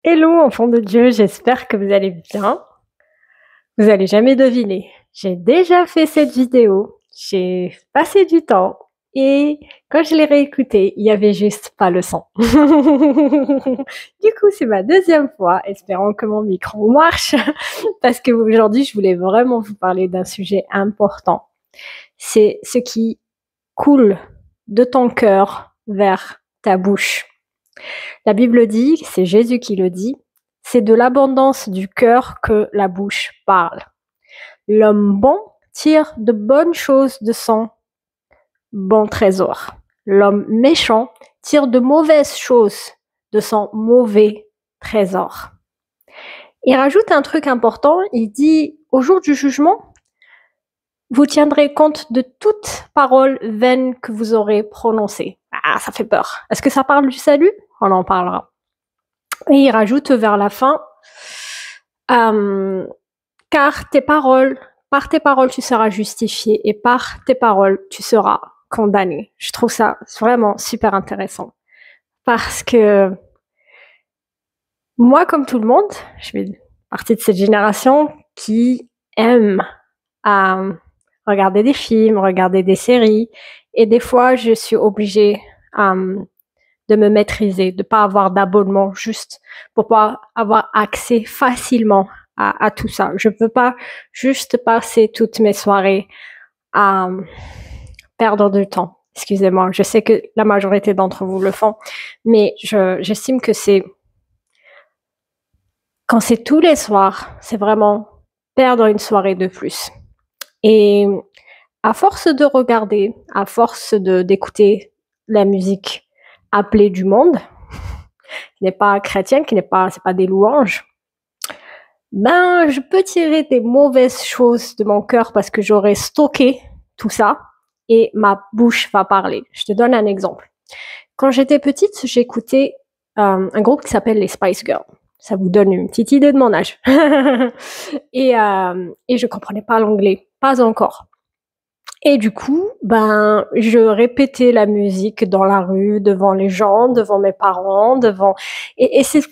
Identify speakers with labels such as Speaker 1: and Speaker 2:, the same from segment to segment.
Speaker 1: Hello enfants de Dieu, j'espère que vous allez bien. Vous allez jamais deviner. J'ai déjà fait cette vidéo, j'ai passé du temps et quand je l'ai réécoutée, il y avait juste pas le son. Du coup, c'est ma deuxième fois, espérant que mon micro marche, parce que aujourd'hui, je voulais vraiment vous parler d'un sujet important. C'est ce qui coule de ton cœur vers ta bouche. La Bible dit, c'est Jésus qui le dit, c'est de l'abondance du cœur que la bouche parle. L'homme bon tire de bonnes choses de son bon trésor. L'homme méchant tire de mauvaises choses de son mauvais trésor. Il rajoute un truc important, il dit, au jour du jugement, vous tiendrez compte de toute parole vaine que vous aurez prononcée. Ah, ça fait peur. Est-ce que ça parle du salut? On en parlera. Et il rajoute vers la fin, car par tes paroles, tu seras justifié et par tes paroles, tu seras condamné. Je trouve ça vraiment super intéressant. Parce que moi, comme tout le monde, je fais partie de cette génération qui aime regarder des films, regarder des séries. Et des fois, je suis obligée de me maîtriser, de pas avoir d'abonnement juste pour pouvoir avoir accès facilement à tout ça. Je peux pas juste passer toutes mes soirées à perdre du temps. Excusez-moi, je sais que la majorité d'entre vous le font, mais j'estime que quand c'est tous les soirs, c'est vraiment perdre une soirée de plus. Et à force de regarder, à force d'écouter la musique appelée du monde, qui n'est pas chrétienne, c'est pas des louanges, ben, je peux tirer des mauvaises choses de mon cœur parce que j'aurais stocké tout ça et ma bouche va parler. Je te donne un exemple. Quand j'étais petite, j'écoutais un groupe qui s'appelle les Spice Girls. Ça vous donne une petite idée de mon âge. et je comprenais pas l'anglais, pas encore. Et du coup, ben, je répétais la musique dans la rue, devant les gens, devant mes parents, et c'est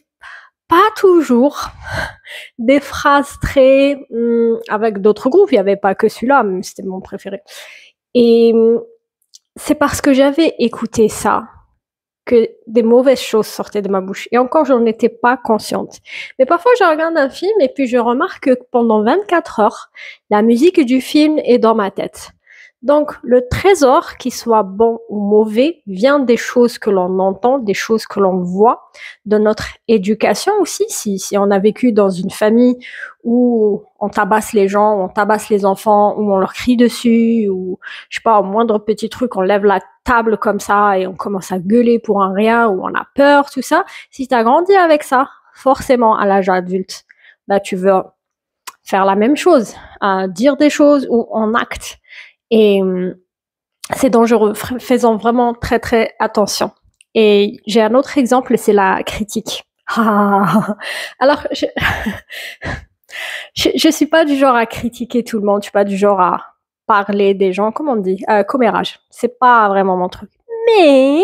Speaker 1: pas toujours des phrases très avec d'autres groupes. Il y avait pas que celui-là, mais c'était mon préféré. Et c'est parce que j'avais écouté ça que des mauvaises choses sortaient de ma bouche. Et encore, j'en étais pas consciente. Mais parfois, je regarde un film et puis je remarque que pendant 24 heures, la musique du film est dans ma tête. Donc, le trésor, qu'il soit bon ou mauvais, vient des choses que l'on entend, des choses que l'on voit, de notre éducation aussi. Si on a vécu dans une famille où on tabasse les gens, on tabasse les enfants, où on leur crie dessus, ou je sais pas, au moindre petit truc, on lève la table comme ça et on commence à gueuler pour un rien, ou on a peur, tout ça. Si tu as grandi avec ça, forcément, à l'âge adulte, bah, tu veux faire la même chose, dire des choses ou en acte. Et c'est dangereux, faisons vraiment très très attention. Et j'ai un autre exemple, c'est la critique. Alors, je suis pas du genre à critiquer tout le monde, je suis pas du genre à parler des gens, comment on dit, commérage. C'est pas vraiment mon truc. Mais,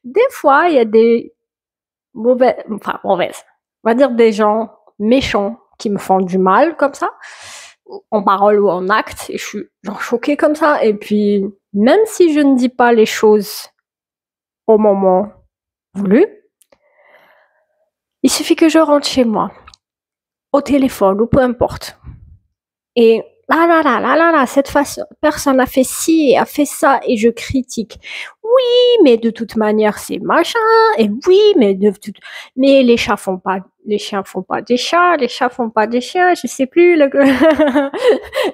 Speaker 1: des fois, il y a des mauvaises, on va dire des gens méchants qui me font du mal comme ça, en parole ou en acte, et je suis genre choquée comme ça. Et puis, même si je ne dis pas les choses au moment voulu, il suffit que je rentre chez moi, au téléphone ou peu importe. Et cette personne a fait ci, a fait ça, et je critique. Oui, mais de toute manière, c'est machin, et oui, mais les chiens font pas des chats, les chats font pas des chiens, je sais plus.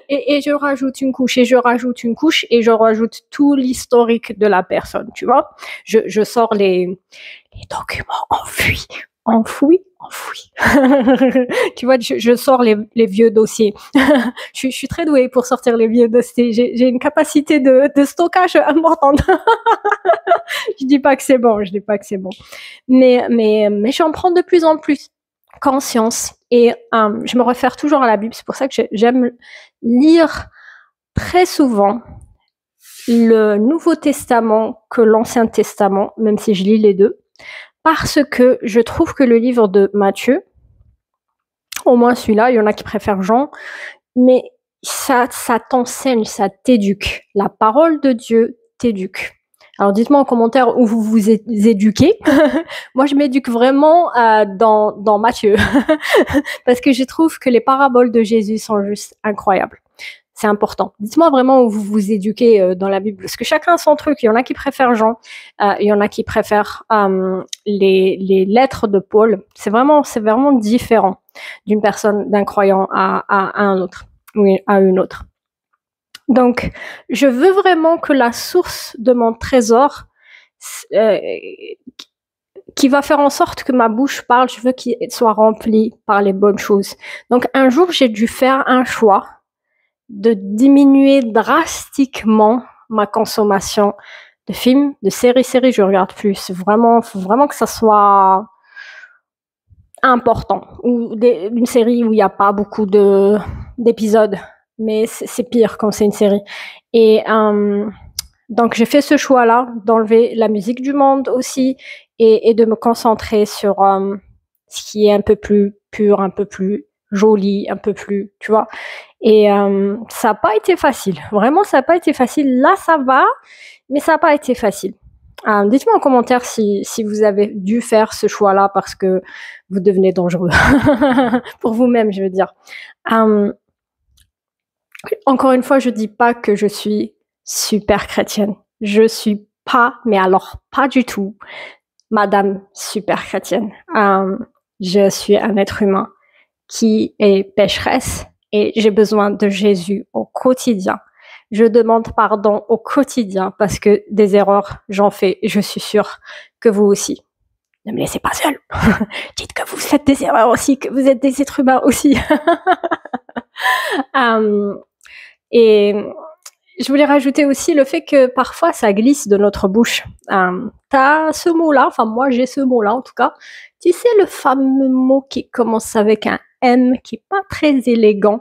Speaker 1: Et je rajoute une couche, et je rajoute une couche, et je rajoute tout l'historique de la personne, tu vois. Je sors les documents enfouis. Tu vois, je sors les vieux dossiers. je suis très douée pour sortir les vieux dossiers. J'ai une capacité de stockage importante. Je dis pas que c'est bon. Mais j'en prends de plus en plus conscience. Et je me réfère toujours à la Bible. C'est pour ça que j'aime lire très souvent le Nouveau Testament que l'Ancien Testament, même si je lis les deux. parce que je trouve que le livre de Matthieu, au moins celui-là, il y en a qui préfèrent Jean, mais ça t'enseigne, ça t'éduque. La parole de Dieu t'éduque. Alors dites-moi en commentaire où vous vous éduquez. Moi, je m'éduque vraiment dans Matthieu, parce que je trouve que les paraboles de Jésus sont juste incroyables. C'est important. Dites-moi vraiment où vous vous éduquez dans la Bible, parce que chacun a son truc. Il y en a qui préfèrent Jean, il y en a qui préfèrent les lettres de Paul. C'est vraiment différent d'une personne, d'un croyant à un autre, oui, à une autre. Donc, je veux vraiment que la source de mon trésor, qui va faire en sorte que ma bouche parle, je veux qu'il soit rempli par les bonnes choses. Donc, un jour, j'ai dû faire un choix de diminuer drastiquement ma consommation de films, de séries, je regarde plus. Faut vraiment que ça soit important. Ou une série où il n'y a pas beaucoup d'épisodes, mais c'est pire quand c'est une série. Et donc j'ai fait ce choix-là d'enlever la musique du monde aussi et de me concentrer sur ce qui est un peu plus pur, un peu plus joli, un peu plus, tu vois. Et ça n'a pas été facile. Vraiment, ça n'a pas été facile. Là, ça va, mais ça n'a pas été facile. Dites-moi en commentaire si vous avez dû faire ce choix-là parce que vous devenez dangereux. Pour vous-même, je veux dire. Encore une fois, je dis pas que je suis super chrétienne. Je suis pas, mais alors pas du tout, madame super chrétienne. Je suis un être humain qui est pécheresse et j'ai besoin de Jésus au quotidien. Je demande pardon au quotidien parce que des erreurs, j'en fais. Je suis sûre que vous aussi. Ne me laissez pas seule. Dites que vous faites des erreurs aussi, que vous êtes des êtres humains aussi. Et je voulais rajouter aussi le fait que parfois ça glisse de notre bouche. T'as ce mot-là, enfin moi j'ai ce mot-là en tout cas. Tu sais le fameux mot qui commence avec un M, qui est pas très élégant,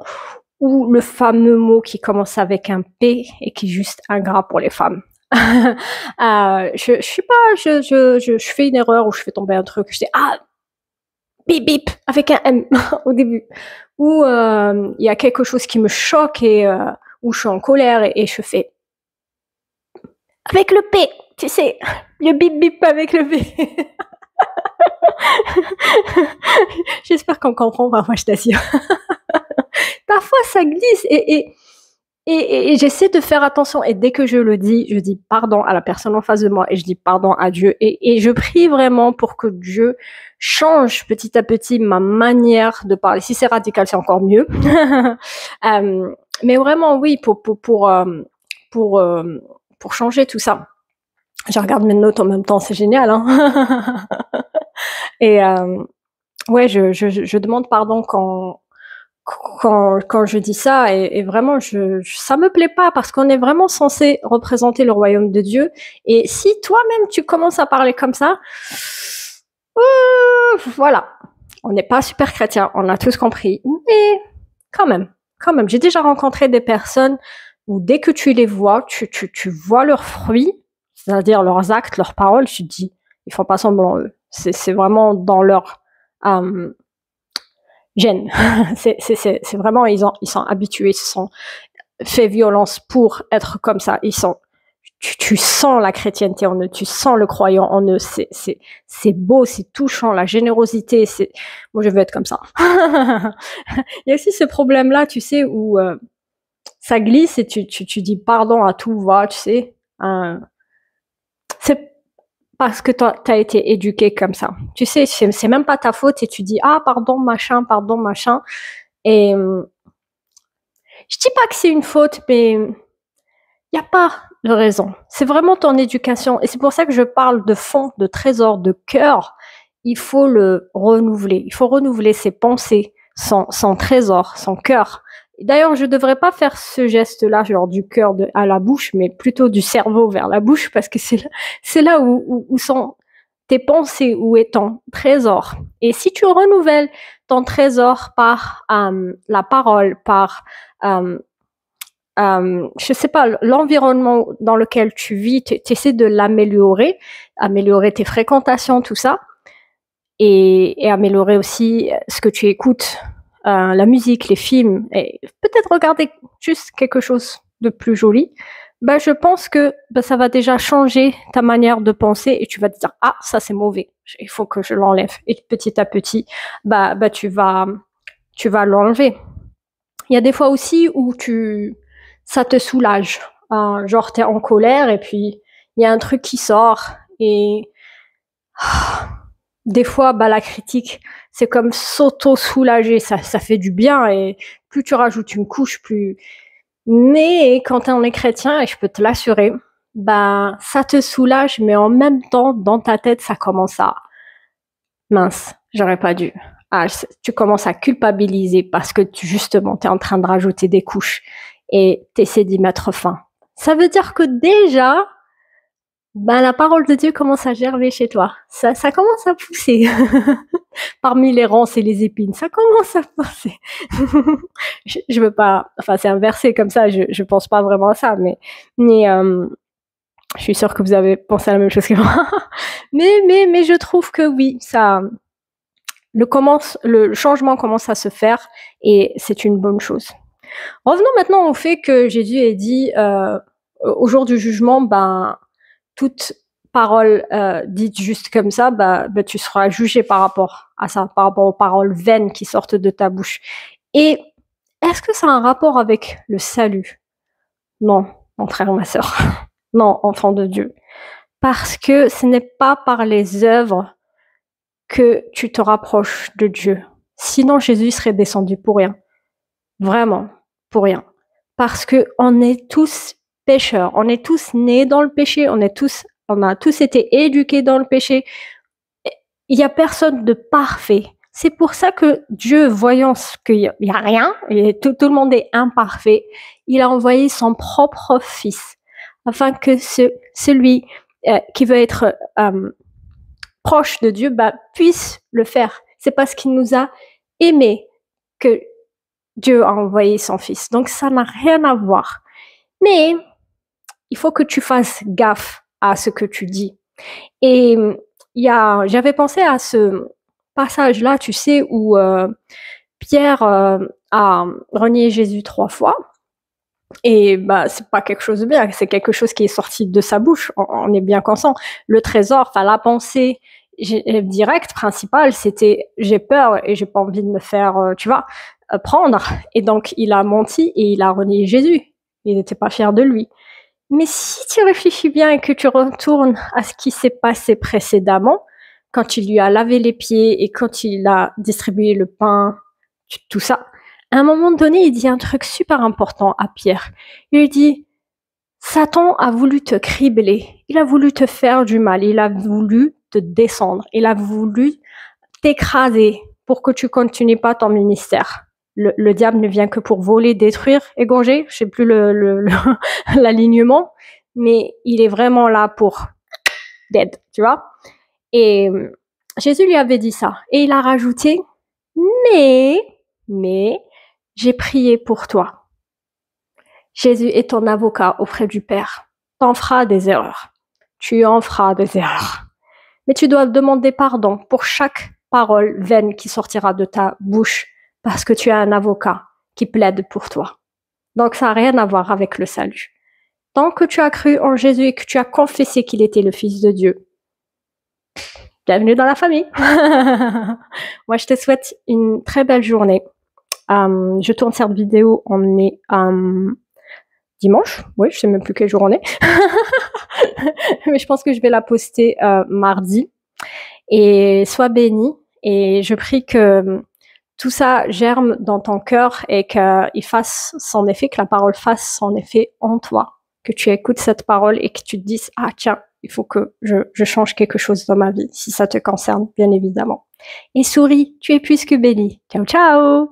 Speaker 1: ou le fameux mot qui commence avec un P et qui est juste ingrat pour les femmes. Je sais pas, je fais une erreur ou je fais tomber un truc, je dis bip bip avec un M au début, ou il y a quelque chose qui me choque et où je suis en colère et je fais avec le P, tu sais, le bip bip avec le P. J'espère qu'on comprend, parfois je t'assure. Parfois ça glisse et j'essaie de faire attention et dès que je le dis, je dis pardon à la personne en face de moi et je dis pardon à Dieu et je prie vraiment pour que Dieu change petit à petit ma manière de parler. Si c'est radical, c'est encore mieux. Mais vraiment oui, pour changer tout ça. Je regarde mes notes en même temps, c'est génial, hein. Et ouais, je demande pardon quand je dis ça et vraiment ça me plaît pas parce qu'on est vraiment censé représenter le royaume de Dieu et si toi-même tu commences à parler comme ça, voilà, on n'est pas super chrétien, on a tous compris, mais quand même, j'ai déjà rencontré des personnes où dès que tu les vois, tu vois leurs fruits, c'est-à-dire leurs actes, leurs paroles, tu te dis, ils font pas semblant eux, c'est vraiment dans leur gêne. C'est vraiment, ils sont habitués, ils se sont fait violence pour être comme ça. Tu sens la chrétienté en eux, tu sens le croyant en eux. C'est beau, c'est touchant, la générosité. Moi, je veux être comme ça. Il y a aussi ce problème-là, tu sais, où ça glisse et tu dis pardon à tout va, tu sais. C'est parce que t'as été éduqué comme ça. Tu sais, c'est même pas ta faute et tu dis pardon machin. Et je dis pas que c'est une faute, mais il y a pas de raison. C'est vraiment ton éducation et c'est pour ça que je parle de fond, de trésor, de cœur. Il faut le renouveler. Il faut renouveler ses pensées, son trésor, son cœur. D'ailleurs, je devrais pas faire ce geste-là, genre du cœur à la bouche, mais plutôt du cerveau vers la bouche, parce que c'est là où sont tes pensées, où est ton trésor. Et si tu renouvelles ton trésor par la parole, par je sais pas, l'environnement dans lequel tu vis, tu essaies de l'améliorer, améliorer tes fréquentations, tout ça, et améliorer aussi ce que tu écoutes, la musique, les films, et peut-être regarder juste quelque chose de plus joli, bah, je pense que bah, ça va déjà changer ta manière de penser et tu vas te dire ah ça c'est mauvais, il faut que je l'enlève et petit à petit bah tu vas l'enlever. Il y a des fois aussi où ça te soulage, genre t'es en colère et puis il y a un truc qui sort et des fois, bah, la critique, c'est comme s'auto-soulager, ça fait du bien et plus tu rajoutes une couche, plus. Mais quand on est chrétien, et je peux te l'assurer, bah, ça te soulage, mais en même temps, dans ta tête, ça commence à mince, j'aurais pas dû. Ah, tu commences à culpabiliser parce que justement, tu es en train de rajouter des couches et tu essaies d'y mettre fin. Ça veut dire que déjà, ben, la parole de Dieu commence à germer chez toi. Ça commence à pousser. Parmi les ronces et les épines, ça commence à pousser. Je veux pas, enfin, c'est un verset comme ça, je pense pas vraiment à ça, mais je suis sûre que vous avez pensé à la même chose que moi. mais je trouve que oui, le changement commence à se faire et c'est une bonne chose. Revenons maintenant au fait que Jésus ait dit, au jour du jugement, ben, toute parole dite juste comme ça, bah, tu seras jugé par rapport à ça, par rapport aux paroles vaines qui sortent de ta bouche. Et est-ce que ça a un rapport avec le salut? Non, mon frère, ma sœur. Non, enfant de Dieu. Parce que ce n'est pas par les œuvres que tu te rapproches de Dieu. Sinon, Jésus serait descendu pour rien. Vraiment, pour rien. Parce que on est tous pécheurs. On est tous nés dans le péché. On a tous été éduqués dans le péché. Il y a personne de parfait. C'est pour ça que Dieu, voyant qu'il y a rien, et tout le monde est imparfait, il a envoyé son propre fils, afin que celui qui veut être proche de Dieu, bah, puisse le faire. C'est parce qu'il nous a aimés que Dieu a envoyé son fils. Donc ça n'a rien à voir. Mais il faut que tu fasses gaffe à ce que tu dis. Et j'avais pensé à ce passage-là, tu sais, où Pierre a renié Jésus 3 fois. Et bah, c'est pas quelque chose de bien, c'est quelque chose qui est sorti de sa bouche. On est bien conscient. Le trésor, enfin la pensée directe, principale, c'était j'ai peur et j'ai pas envie de me faire, tu vois, prendre. Et donc il a menti et il a renié Jésus. Il n'était pas fier de lui. Mais si tu réfléchis bien et que tu retournes à ce qui s'est passé précédemment, quand il lui a lavé les pieds et quand il a distribué le pain, tout ça, à un moment donné, il dit un truc super important à Pierre. Il lui dit, Satan a voulu te cribler, il a voulu te faire du mal, il a voulu te descendre, il a voulu t'écraser pour que tu continues pas ton ministère. Le diable ne vient que pour voler, détruire, égorger, je sais plus l'alignement, mais il est vraiment là pour dead, tu vois. Et Jésus lui avait dit ça. Et il a rajouté, mais, j'ai prié pour toi. Jésus est ton avocat auprès du Père. T'en feras des erreurs. Tu en feras des erreurs. Mais tu dois demander pardon pour chaque parole vaine qui sortira de ta bouche parce que tu as un avocat qui plaide pour toi. Donc ça n'a rien à voir avec le salut. Tant que tu as cru en Jésus et que tu as confessé qu'il était le Fils de Dieu, bienvenue dans la famille. Moi, je te souhaite une très belle journée. Je tourne cette vidéo, on est dimanche. Oui, je sais même plus quel jour on est. Mais je pense que je vais la poster mardi. Et sois béni. Et je prie que tout ça germe dans ton cœur et qu'il fasse son effet, que la parole fasse son effet en toi. Que tu écoutes cette parole et que tu te dises, ah tiens, il faut que je change quelque chose dans ma vie, si ça te concerne, bien évidemment. Et souris, tu es plus que béni. Ciao, ciao!